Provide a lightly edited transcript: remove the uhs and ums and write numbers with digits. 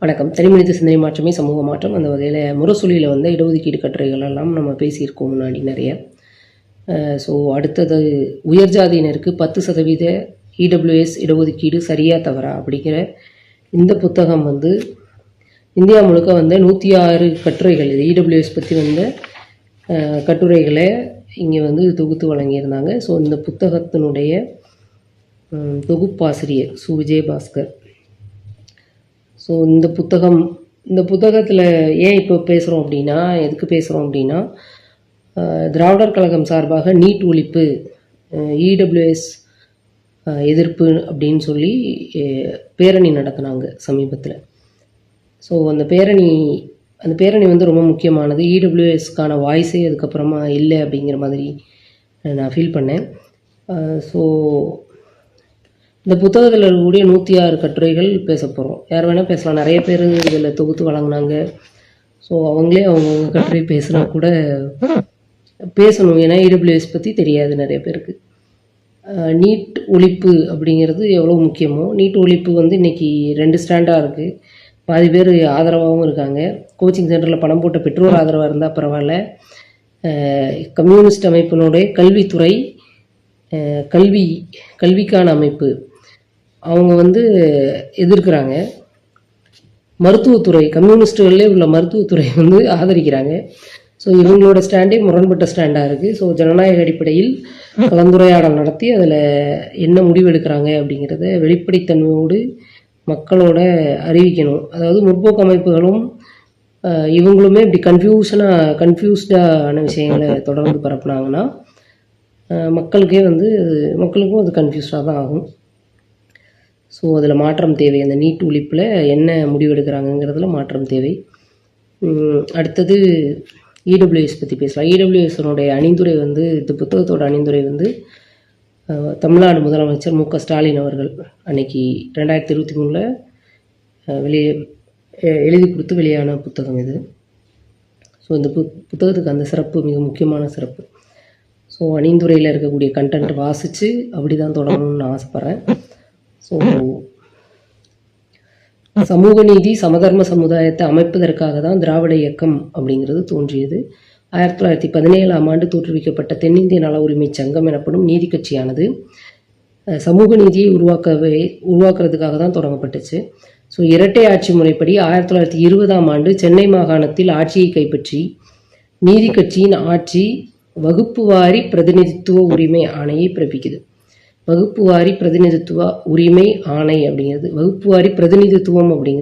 வணக்கம். தனிமனித சிந்தனை மாற்றமே சமூக மாற்றம். அந்த வகையில் முரசொலியில் இடஒதுக்கீடு கட்டுரைகள் எல்லாம் நம்ம பேசியிருக்கோம் முன்னாடி நிறைய. ஸோ அடுத்தது உயர் ஜாதியினருக்கு 10% இடபிள்யூஎஸ் இடஒதுக்கீடு சரியா தவறா அப்படிங்கிற இந்த புத்தகம் இந்தியா முழுக்க 106 கட்டுரைகள் இது இடபிள்யூஎஸ் பற்றி கட்டுரைகளை இங்கே தொகுத்து வழங்கியிருந்தாங்க. ஸோ இந்த புத்தகத்தினுடைய தொகுப்பாசிரியர் சு விஜயபாஸ்கர். ஸோ இந்த புத்தகத்தில் ஏன் இப்போ பேசுகிறோம் அப்படின்னா, எதுக்கு பேசுகிறோம் அப்படின்னா, திராவிடர் கழகம் சார்பாக நீட் ஒழிப்பு, இடபிள்யூஎஸ் எதிர்ப்பு அப்படின்னு சொல்லி பேரணி நடத்தினாங்க சமீபத்தில். ஸோ அந்த பேரணி ரொம்ப முக்கியமானது. இடபிள்யூஎஸ்க்கான வாய்ஸே அதுக்கப்புறமா இல்லை அப்படிங்கிற மாதிரி நான் ஃபீல் பண்ணேன். ஸோ இந்த புத்தகத்தில் இருக்கக்கூடிய 106 கட்டுரைகள் பேச போகிறோம். யார் வேணால் பேசலாம், நிறைய பேர் இதில் தொகுத்து வழங்கினாங்க. ஸோ அவங்களே அவங்கவுங்க கட்டுரை பேசுனா கூட பேசணும், ஏன்னா இடபிள்யூஎஸ் பற்றி தெரியாது நிறைய பேருக்கு. நீட் ஒழிப்பு அப்படிங்கிறது எவ்வளோ முக்கியமோ, நீட் ஒழிப்பு இன்றைக்கி 2 ஸ்டாண்டாக இருக்குது. பாதி பேர் ஆதரவாகவும் இருக்காங்க. கோச்சிங் சென்டரில் பணம் போட்ட பெற்றோர் ஆதரவாக இருந்தால் பரவாயில்ல. கம்யூனிஸ்ட் அமைப்பினுடைய கல்வித்துறை, கல்விக்கான அமைப்பு அவங்க எதிர்க்கிறாங்க. மருத்துவத்துறை, கம்யூனிஸ்டுகளே உள்ள மருத்துவத்துறை ஆதரிக்கிறாங்க. ஸோ இவங்களோட ஸ்டாண்டே முரண்பட்ட ஸ்டாண்டாக இருக்குது. ஸோ ஜனநாயக அடிப்படையில் கலந்துரையாடல் நடத்தி அதில் என்ன முடிவெடுக்கிறாங்க அப்படிங்கிறத வெளிப்படைத்தன்மையோடு மக்களோட அறிவிக்கணும். அதாவது முற்போக்கு அமைப்புகளும் இவங்களுமே இப்படி கன்ஃபியூஸ்டான விஷயங்களை தொடர்ந்து பரப்புனாங்கன்னா மக்களுக்கும் அது கன்ஃபியூஸ்டாக தான் ஆகும். ஸோ அதில் மாற்றம் தேவை. அந்த நீட் ஒழிப்பில் என்ன முடிவெடுக்கிறாங்கங்கிறதுல மாற்றம் தேவை. அடுத்தது இடபிள்யூஎஸ் பற்றி பேசலாம். இடபிள்யூஎஸ்னுடைய அணிந்துரை இந்த புத்தகத்தோட அணிந்துரை தமிழ்நாடு முதலமைச்சர் மு க ஸ்டாலின் அவர்கள் அன்னைக்கு 2023 எழுதி கொடுத்து வெளியான புத்தகம் இது. ஸோ இந்த புத்தகத்துக்கு அந்த சிறப்பு மிக முக்கியமான சிறப்பு. ஸோ அணிந்துரையில் இருக்கக்கூடிய கண்டென்ட் வாசித்து அப்படி தான் தொடங்கணும்னு நான் ஆசைப்பட்றேன். ஸோ சமூக நீதி சமதர்ம சமுதாயத்தை அமைப்பதற்காக தான் திராவிட இயக்கம் அப்படிங்கிறது தோன்றியது. 1917ஆம் ஆண்டு தோற்றுவிக்கப்பட்ட தென்னிந்திய நல உரிமை சங்கம் எனப்படும் நீதி கட்சியானது சமூக நீதியை உருவாக்குறதுக்காக தான் தொடங்கப்பட்டுச்சு. ஸோ இரட்டை ஆட்சி முறைப்படி 1920ஆம் ஆண்டு சென்னை மாகாணத்தில் ஆட்சியை கைப்பற்றி நீதி கட்சியின் ஆட்சி வகுப்புவாரி பிரதிநிதித்துவ உரிமை ஆணையை பிறப்பிக்குது. வகுப்புவாரி பிரதிநிதித்துவ உரிமை ஆணை அப்படிங்கிறது, வகுப்புவாரி பிரதிநிதித்துவம் அப்படிங்கிறது